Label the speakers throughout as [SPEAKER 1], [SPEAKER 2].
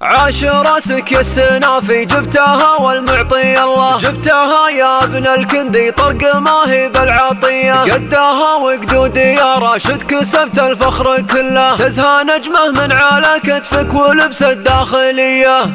[SPEAKER 1] عاش راسك يا السنافي جبتها والمعطي الله، جبتها يا ابن الكندي طرق ما هي بالعطية، قداها وقدود يا راشد كسبت الفخر كله، تزهى نجمه من على كتفك ولبس الداخلية.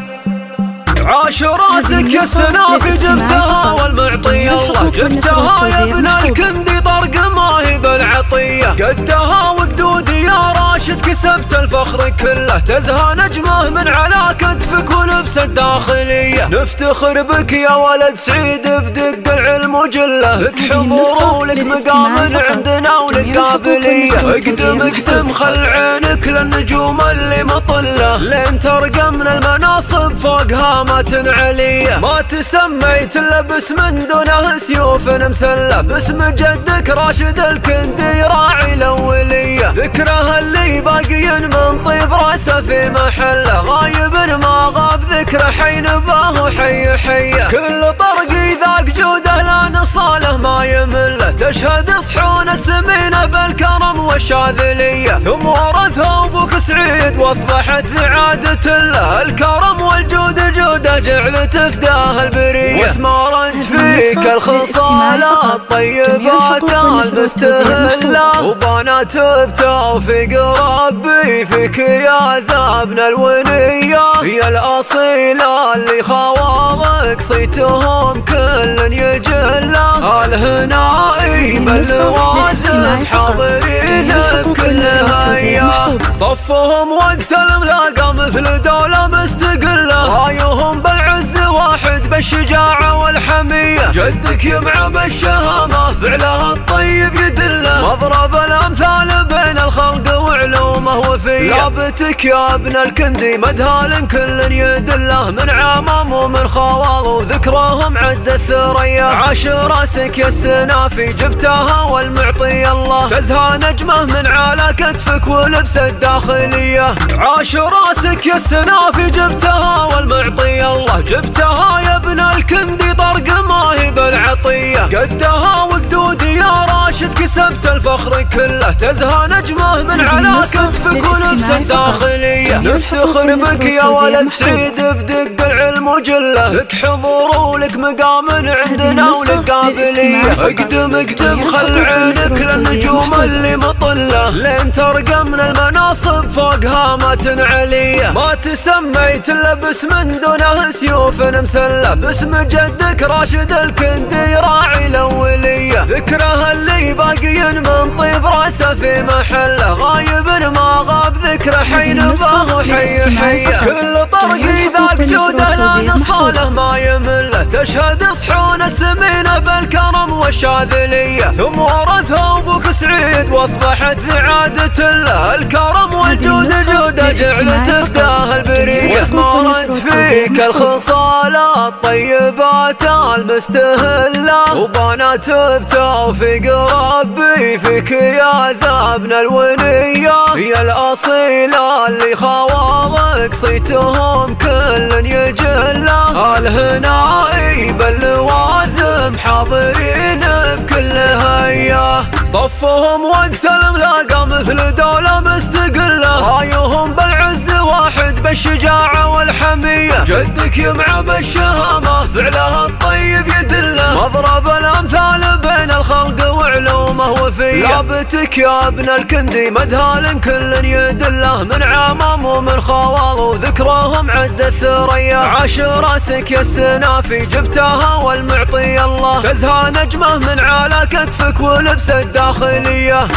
[SPEAKER 1] عاش راسك يا السنافي جبتها والمعطي الله، جبتها يا ابن الكندي طرق ما هي بالعطية، قدها وقدود يا راشد كسبت الفخر كله، تزهى نجمه من على كتفك ولبس الداخلية. نفتخر بك يا ولد سعيد بدق العلم وجله، لك حضور ولك مقام عندنا ولك قابلية، اقدم خل عينك للنجوم اللي مطلة، لين ترقى من المناصب فوق هامة علية. ما تسميت الا باسم دونه سيوف مسلة، باسم جدك راشد الكندي راعي الاولية، ذكره اللي باقي من طيب راسه في محله، غايب ما غاب ذكره حي نباه حي حيه، كل طرق ذاق جوده لا نصاله ما يمله، تشهد صحون السمينه بالكرم والشاذليه، ثم ورثها ابوك سعيد واصبحت عاده له، الكرم والجود جوده جعل تفداه البريه، واثمرت فيك الخصاله الطيبات المستهله، وبنات بتوفيق ربي فيك يا زابن الونيه، هي الاصيله اللي خوارق صيتهم كل يجله، الهنائي باللوازم حاضرين بكل هيا، صفهم وقت الملاقى مثل دولة مستقلة، رايهم بالعز واحد بالشجاعة والحمية، جدك يمعى بالشهامة فعلها الطيب يدله، مضرب الأمثال بين الخلق وعلومه وفيه، لابتك يا ابن الكندي مدهال كل يدله، من عمام ومن خوال وذكرهم عد الثريا. عاش راسك يا السنافي جبتها والمعطي الله، تزهى نجمه من على كتفك ولبس الداخلية. عاش راسك يا السنافي جبتها والمعطي الله، جبتها يا ابن الكندي طرق ما هي بالعطية، قدها وقدود يا راشد كسبت الفخر كله، تزهى نجمه من على كتفك ولبس الداخلية. نفتخر بك يا ولد سعيد بدق العلم وجله، لك حضور ولك مقام عندنا ولك قابلية، اقدم خل عينك للنجوم اللي مطلة، لين ترقى من المناصب فوق هامة علية. ما تسميت الا باسم دونه سيوف مسلة، باسم جدك راشد الكندي راعي الاولية، ذكره اللي باقي من طيب راسه في محله، غايب ما غاب ذكره حي نباه حي حيه، كل طرق ذاق جوده لا نصاله ما يمله، تشهد صحون السمينه بالكرم والشاذليه، ثم ورثها ابوك سعيد واصبحت عاده له، الكرم والجود جوده جعل تفداه البريه، واثمرت فيك الخصاله الطيبات المستهله، وبنات بتوفيق ربي فيك يا زابن الونيه، هي الاصيله اللي خوارق صيتهم كل يجله، الهنائي باللوازم حاضرين بكل هيا، صفهم وقت الملاقى مثل دولة مستقلة، رايهم بالعز واحد بالشجاعة والحمية، جدك يمعى بالشهامة فعلها الطيب يدله، مضرب الأمثال بين الخلق وعلومه وفيه، لابتك يا ابن الكندي مدهال كل يدله، من عمام ومن خوال وذكرهم عد الثريا. عاش راسك يا السنافي جبتها والمعطي الله، تزهى نجمه من على كتفك ولبس الداخلية.